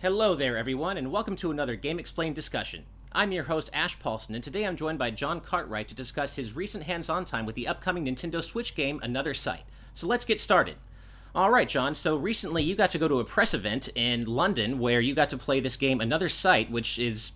Hello there, everyone, and welcome to another GameXplain discussion. I'm your host, Ash Paulson, and today I'm joined by John Cartwright to discuss his recent hands-on time with the upcoming Nintendo Switch game, Another Sight. So let's get started. Alright, John, so recently you got to go to a press event in London where you got to play this game, Another Sight, which is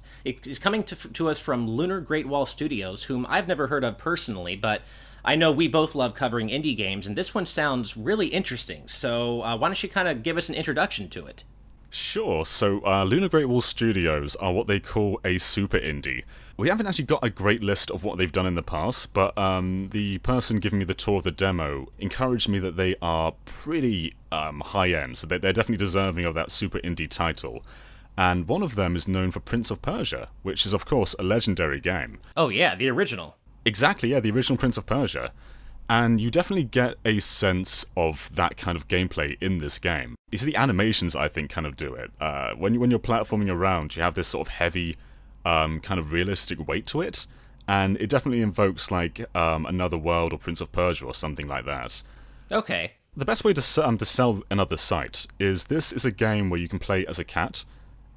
coming to us from Lunar Great Wall Studios, whom I've never heard of personally, but I know we both love covering indie games, and this one sounds really interesting. So why don't you kind of give us an introduction to it? Sure, so Lunar Great Wall Studios are what they call a super indie. We haven't actually got a great list of what they've done in the past, but the person giving me the tour of the demo encouraged me that they are pretty high-end, so they're definitely deserving of that super indie title. And one of them is known for Prince of Persia, which is, of course, a legendary game. Oh yeah, the original. Exactly, yeah, the original Prince of Persia. And you definitely get a sense of that kind of gameplay in this game. It's the animations, I think, kind of do it. When you're platforming around, you have this sort of heavy, kind of realistic weight to it, and it definitely invokes, like, Another World or Prince of Persia or something like that. Okay. The best way to sell Another Sight is this is a game where you can play as a cat,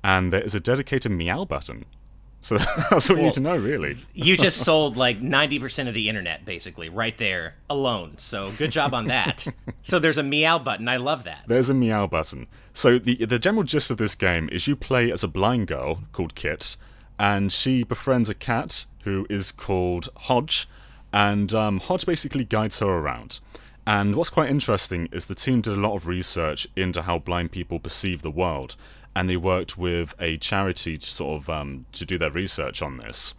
and there is a dedicated meow button. So that's what you need to know, really. You just sold like 90% of the internet, basically, right there, alone. So good job on that. So there's a meow button. I love that. There's a meow button. So the general gist of this game is you play as a blind girl called Kit, and she befriends a cat who is called Hodge, and Hodge basically guides her around. And what's quite interesting is the team did a lot of research into how blind people perceive the world, and they worked with a charity to sort of to do their research on this.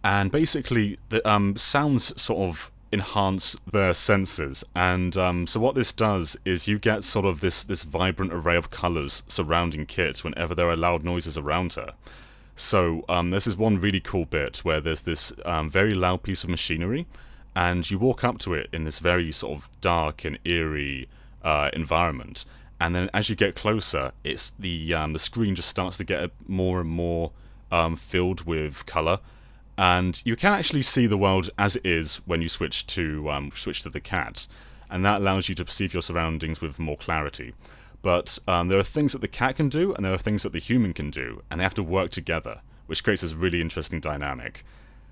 And basically, the sounds sort of enhance their senses, and so what this does is you get sort of this vibrant array of colours surrounding Kit whenever there are loud noises around her. So there's this one really cool bit where there's this very loud piece of machinery, and you walk up to it in this very sort of dark and eerie environment. And then as you get closer, it's the screen just starts to get more and more filled with colour, and you can actually see the world as it is when you switch to the cat, and that allows you to perceive your surroundings with more clarity. But there are things that the cat can do, and there are things that the human can do, and they have to work together, which creates this really interesting dynamic.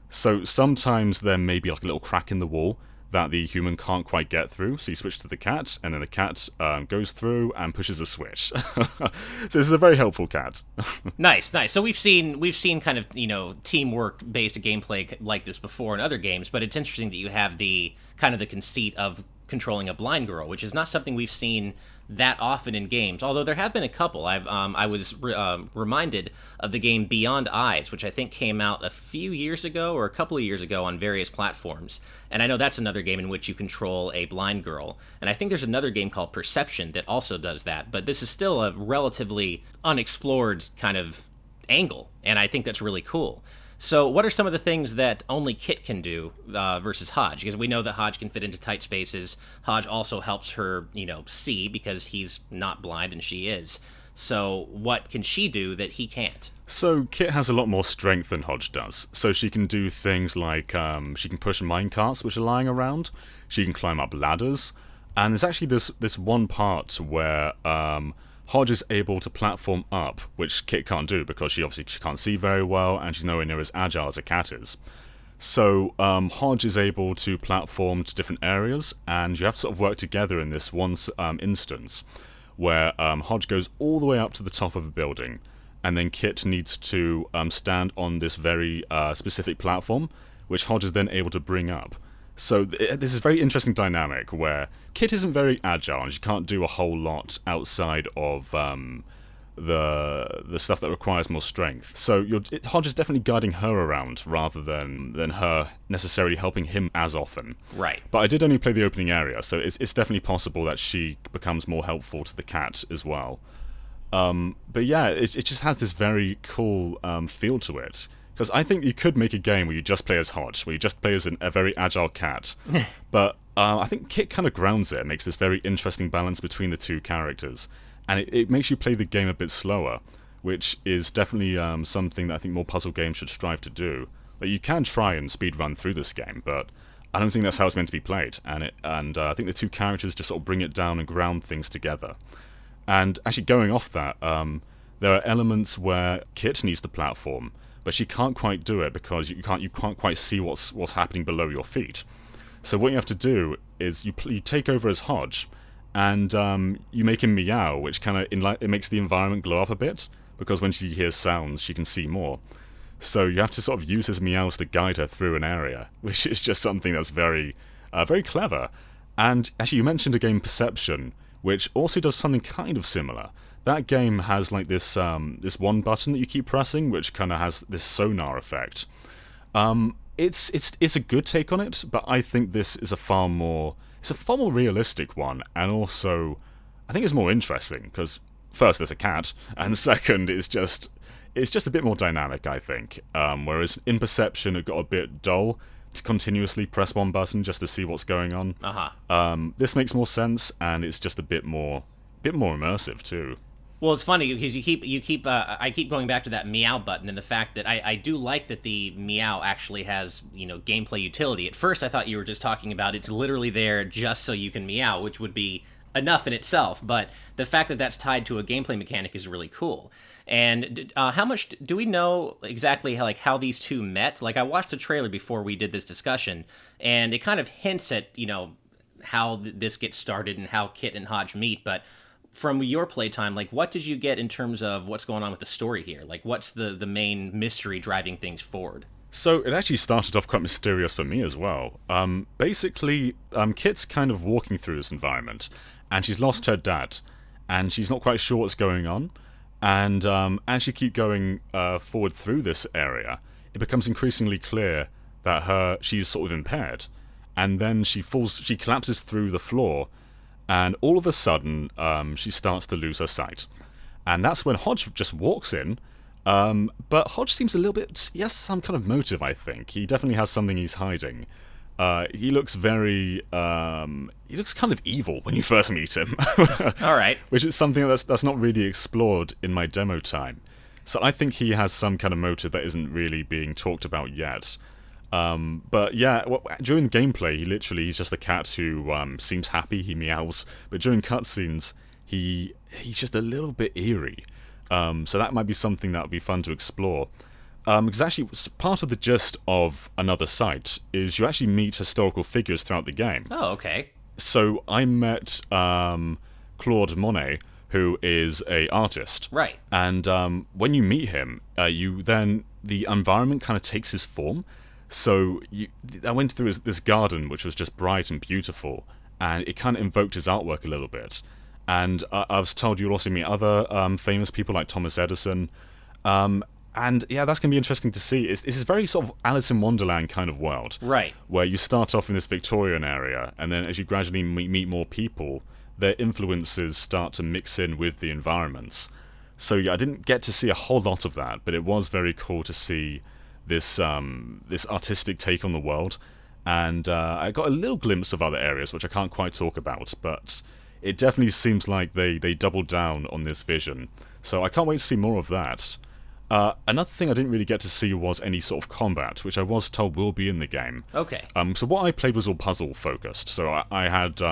So sometimes there may be like a little crack in the wall that the human can't quite get through, so you switch to the cat, and then the cat goes through and pushes a switch. So this is a very helpful cat. Nice. So we've seen kind of, teamwork based gameplay like this before in other games, but it's interesting that you have the kind of the conceit of controlling a blind girl, which is not something we've seen that often in games, although there have been a couple. I was reminded of the game Beyond Eyes, which I think came out a few years ago or a couple of years ago on various platforms, and I know that's another game in which you control a blind girl, and I think there's another game called Perception that also does that, but this is still a relatively unexplored kind of angle, and I think that's really cool. So what are some of the things that only Kit can do versus Hodge? Because we know that Hodge can fit into tight spaces. Hodge also helps her, see because he's not blind and she is. So what can she do that he can't? So Kit has a lot more strength than Hodge does. So she can do things like she can push minecarts which are lying around. She can climb up ladders. And there's actually this one part where Hodge is able to platform up, which Kit can't do because she can't see very well and she's nowhere near as agile as a cat is. So Hodge is able to platform to different areas, and you have to sort of work together in this one instance where Hodge goes all the way up to the top of a building, and then Kit needs to stand on this very specific platform, which Hodge is then able to bring up. So this is a very interesting dynamic where Kit isn't very agile and she can't do a whole lot outside of the stuff that requires more strength. So Hodge is definitely guiding her around rather than her necessarily helping him as often. Right. But I did only play the opening area, so it's definitely possible that she becomes more helpful to the cat as well. But yeah, it just has this very cool feel to it. Because I think you could make a game where you just play as Hodge, where you just play as a very agile cat. But I think Kit kind of grounds it, makes this very interesting balance between the two characters. And it makes you play the game a bit slower, which is definitely something that I think more puzzle games should strive to do. Like, you can try and speedrun through this game, but I don't think that's how it's meant to be played. And I think the two characters just sort of bring it down and ground things together. And actually going off that, there are elements where Kit needs to platform, but she can't quite do it because you can't quite see what's happening below your feet. So what you have to do is you take over as Hodge, and you make him meow, which kind of it makes the environment glow up a bit, because when she hears sounds, she can see more. So you have to sort of use his meows to guide her through an area, which is just something that's very clever. And actually, you mentioned a game Perception, which also does something kind of similar. That game has like this one button that you keep pressing, which kind of has this sonar effect. It's a good take on it, but I think this is a far more realistic one, and also I think it's more interesting because first there's a cat, and second it's just a bit more dynamic, I think. Whereas in Perception it got a bit dull to continuously press one button just to see what's going on. This makes more sense, and it's just a bit more immersive too. Well, it's funny because I keep going back to that meow button and the fact that I do like that the meow actually has, gameplay utility. At first I thought you were just talking about it's literally there just so you can meow, which would be enough in itself, but the fact that that's tied to a gameplay mechanic is really cool. And how much do we know exactly how these two met? Like, I watched the trailer before we did this discussion, and it kind of hints at, how this gets started and how Kit and Hodge meet, but from your playtime, what did you get in terms of what's going on with the story here? What's the main mystery driving things forward? So it actually started off quite mysterious for me as well. Basically, Kit's kind of walking through this environment, and she's lost her dad, and she's not quite sure what's going on. And as you keep going forward through this area, it becomes increasingly clear that she's sort of impaired. And then she collapses through the floor, and all of a sudden, she starts to lose her sight. And that's when Hodge just walks in, but Hodge seems a little bit... He has some kind of motive, I think. He definitely has something he's hiding. He looks very... he looks kind of evil when you first meet him. All right. Which is something that's not really explored in my demo time. So I think he has some kind of motive that isn't really being talked about yet. But yeah, during the gameplay, he's just a cat who seems happy, he meows, but during cutscenes, he's just a little bit eerie. So that might be something that would be fun to explore. Because actually, part of the gist of Another Sight is you actually meet historical figures throughout the game. Oh, okay. So I met Claude Monet, who is an artist. Right. And when you meet him, the environment kind of takes his form. So I went through this garden, which was just bright and beautiful, and it kind of invoked his artwork a little bit. And I was told you'll also meet other famous people like Thomas Edison. And yeah, that's going to be interesting to see. This is very sort of Alice in Wonderland kind of world. Right. Where you start off in this Victorian area, and then as you gradually meet more people, their influences start to mix in with the environments. So yeah, I didn't get to see a whole lot of that, but it was very cool to see this artistic take on the world, and I got a little glimpse of other areas which I can't quite talk about, but it definitely seems like they doubled down on this vision, so I can't wait to see more of that. Another thing I didn't really get to see was any sort of combat, which I was told will be in the game. Okay. So what I played was all puzzle focused, so I had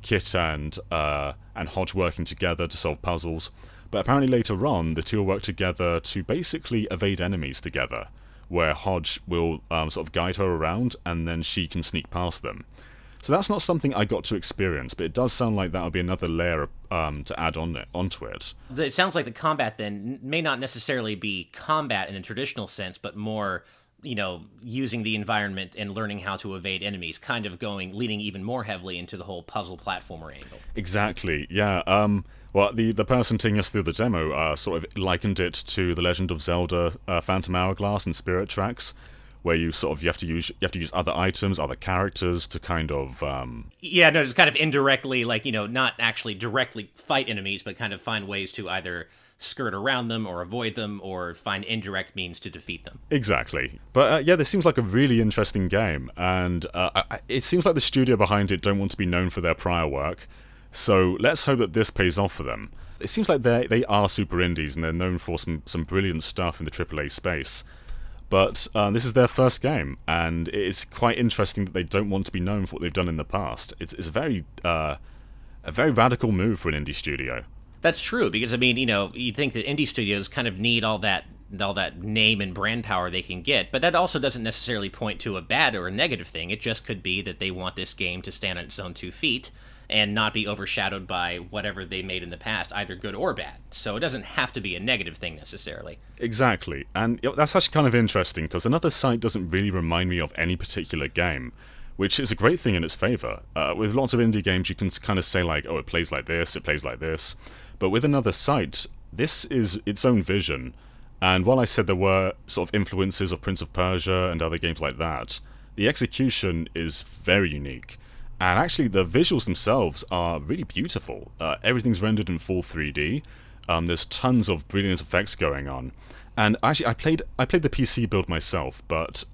Kit and Hodge working together to solve puzzles, but apparently later on the two will work together to basically evade enemies together, where Hodge will sort of guide her around, and then she can sneak past them. So that's not something I got to experience, but it does sound like that would be another layer to add onto it. It sounds like the combat then may not necessarily be combat in the traditional sense, but more, using the environment and learning how to evade enemies, kind of leaning even more heavily into the whole puzzle platformer angle. Exactly, yeah. Well, the person taking us through the demo sort of likened it to The Legend of Zelda Phantom Hourglass and Spirit Tracks, where you have to use other items, other characters to kind of... just kind of indirectly, not actually directly fight enemies, but kind of find ways to either skirt around them or avoid them or find indirect means to defeat them. Exactly. But this seems like a really interesting game, and it seems like the studio behind it don't want to be known for their prior work, so let's hope that this pays off for them. It seems like they are super indies, and they're known for some brilliant stuff in the AAA space. But this is their first game, and it's quite interesting that they don't want to be known for what they've done in the past. It's a very radical move for an indie studio. That's true because I mean, you'd think that indie studios kind of need all that name and brand power they can get, but that also doesn't necessarily point to a bad or a negative thing. It just could be that they want this game to stand on its own 2 feet and not be overshadowed by whatever they made in the past, either good or bad. So it doesn't have to be a negative thing necessarily. Exactly, and that's actually kind of interesting because another site doesn't really remind me of any particular game, which is a great thing in its favour. With lots of indie games, you can kind of say like, oh, it plays like this, it plays like this, but with another site, this is its own vision. And while I said there were sort of influences of Prince of Persia and other games like that, the execution is very unique. And actually, the visuals themselves are really beautiful. Everything's rendered in full 3D. There's tons of brilliant effects going on. And actually, I played the PC build myself, but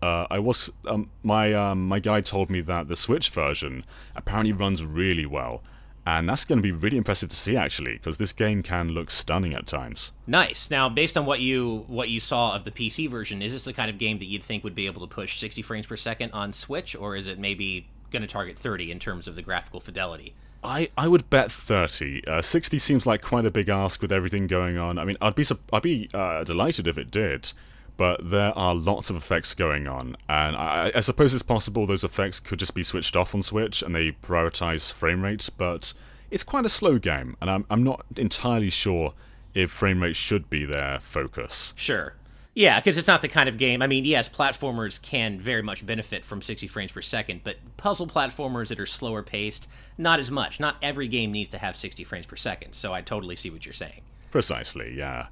my guide told me that the Switch version apparently runs really well. And that's going to be really impressive to see, actually, because this game can look stunning at times. Nice. Now, based on what you saw of the PC version, is this the kind of game that you'd think would be able to push 60 frames per second on Switch, or is it maybe going to target 30 in terms of the graphical fidelity? I would bet 30. 60 seems like quite a big ask with everything going on. I mean, I'd be delighted if it did, but there are lots of effects going on, and I suppose it's possible those effects could just be switched off on Switch and they prioritize frame rates, but it's quite a slow game, and I'm not entirely sure if frame rate should be their focus. Sure. Yeah, because it's not the kind of game. I mean, yes, platformers can very much benefit from 60 frames per second, but puzzle platformers that are slower paced, not as much. Not every game needs to have 60 frames per second, so I totally see what you're saying. Precisely, yeah.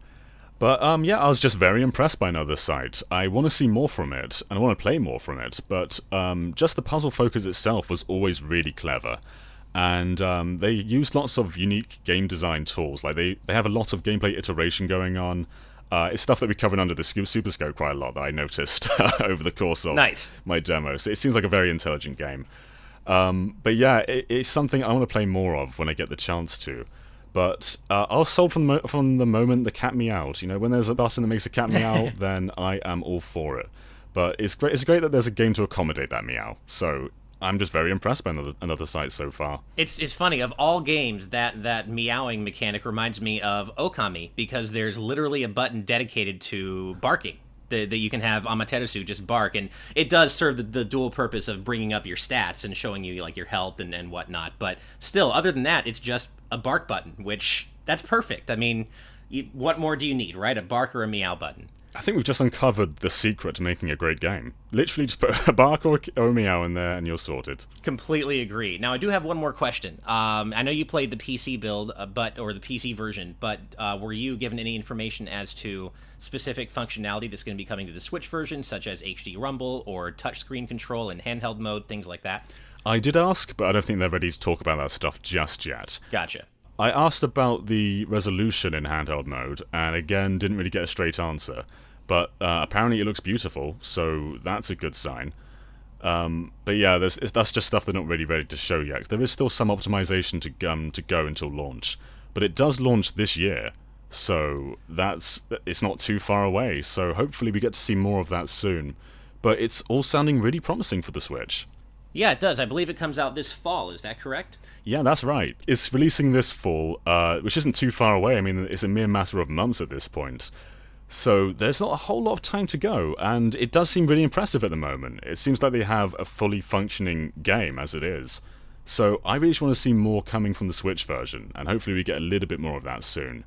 But yeah, I was just very impressed by another site. I want to see more from it, and I want to play more from it, but just the puzzle focus itself was always really clever. And they used lots of unique game design tools. Like they have a lot of gameplay iteration going on. It's stuff that we covered under the Super Scope quite a lot that I noticed over the course of my demo. So it seems like a very intelligent game. But yeah, it's something I want to play more of when I get the chance to. But I'll solve from the moment the cat meowed. When there's a button that makes a cat meow, then I am all for it. But it's great. It's great that there's a game to accommodate that meow. So I'm just very impressed by another site so far. It's funny, of all games, that meowing mechanic reminds me of Okami, because there's literally a button dedicated to barking. That you can have Amaterasu just bark, and it does serve the dual purpose of bringing up your stats and showing you like your health and whatnot. But still, other than that, it's just a bark button, which that's perfect. I mean, what more do you need, right? A bark or a meow button. I think we've just uncovered the secret to making a great game. Literally just put a bark or a meow in there and you're sorted. Completely agree. Now, I do have one more question. I know you played the PC build, or the PC version, but were you given any information as to specific functionality that's going to be coming to the Switch version, such as HD Rumble or touchscreen control in handheld mode, things like that? I did ask, but I don't think they're ready to talk about that stuff just yet. Gotcha. I asked about the resolution in handheld mode, and again, didn't really get a straight answer. But apparently it looks beautiful, so that's a good sign. But yeah, that's just stuff they're not really ready to show yet. There is still some optimization to go until launch, but it does launch this year, so it's not too far away. So hopefully we get to see more of that soon. But it's all sounding really promising for the Switch. Yeah, it does. I believe it comes out this fall. Is that correct? Yeah, that's right. It's releasing this fall, which isn't too far away. I mean, it's a mere matter of months at this point. So there's not a whole lot of time to go, and it does seem really impressive at the moment. It seems like they have a fully functioning game as it is. So I really just want to see more coming from the Switch version, and hopefully we get a little bit more of that soon.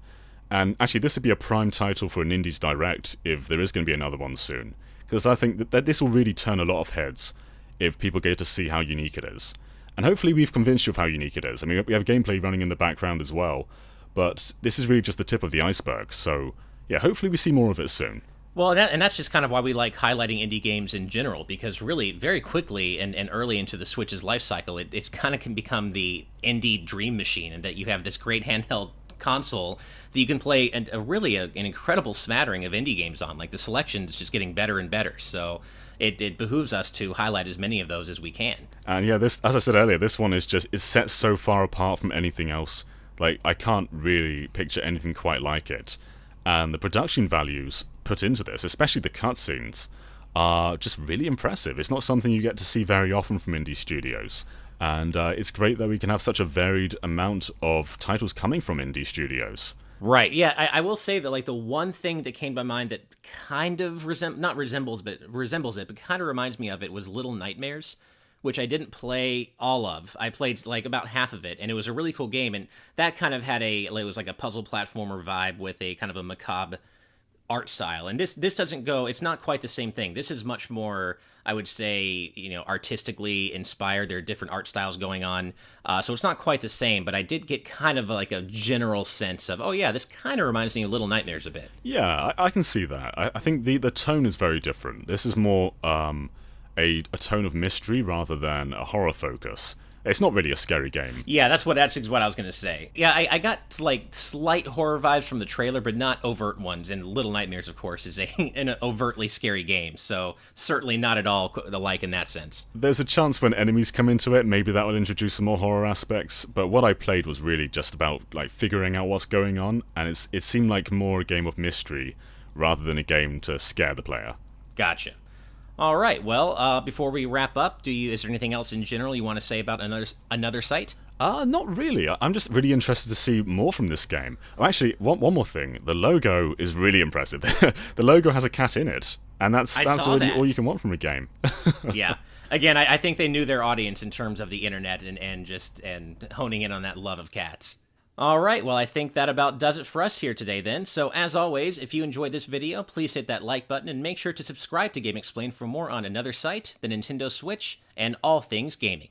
And actually, this would be a prime title for an Indies Direct if there is going to be another one soon, because I think that this will really turn a lot of heads if people get to see how unique it is. And hopefully we've convinced you of how unique it is. I mean, we have gameplay running in the background as well, but this is really just the tip of the iceberg, so yeah, hopefully we see more of it soon. Well, and that's just kind of why we like highlighting indie games in general, because really, very quickly and early into the Switch's life cycle, it's kind of can become the indie dream machine, and that you have this great handheld console that you can play an incredible smattering of indie games on. Like, the selection is just getting better and better, so it behooves us to highlight as many of those as we can. And yeah, this, as I said earlier, this one is set so far apart from anything else. Like, I can't really picture anything quite like it. And the production values put into this, especially the cutscenes, are just really impressive. It's not something you get to see very often from indie studios. And it's great that we can have such a varied amount of titles coming from indie studios. Right. Yeah, I will say that like the one thing that came to mind that kind of resembles it, but kind of reminds me of it was Little Nightmares, which I didn't play all of. I played like about half of it, and it was a really cool game, and that kind of had it was like a puzzle platformer vibe with a kind of a macabre art style. And this doesn't go, it's not quite the same thing. This is much more, I would say, artistically inspired. There are different art styles going on. So it's not quite the same, but I did get kind of like a general sense of, oh yeah, this kind of reminds me of Little Nightmares a bit. Yeah, I can see that. I think the tone is very different. This is more a tone of mystery rather than a horror focus. It's not really a scary game. Yeah, that's what I was going to say. Yeah, I got like slight horror vibes from the trailer, but not overt ones. And Little Nightmares, of course, is an overtly scary game, so certainly not at all alike in that sense. There's a chance when enemies come into it, maybe that will introduce some more horror aspects. But what I played was really just about like figuring out what's going on, and it seemed like more a game of mystery rather than a game to scare the player. Gotcha. All right. Well, before we wrap up, is there anything else in general you want to say about another site? Not really. I'm just really interested to see more from this game. Oh, actually, one more thing. The logo is really impressive. The logo has a cat in it, and that's really all you can want from a game. Yeah. Again, I think they knew their audience in terms of the internet and honing in on that love of cats. All right, well, I think that about does it for us here today then. So as always, if you enjoyed this video, please hit that like button and make sure to subscribe to GameXplain for more on another site, the Nintendo Switch, and all things gaming.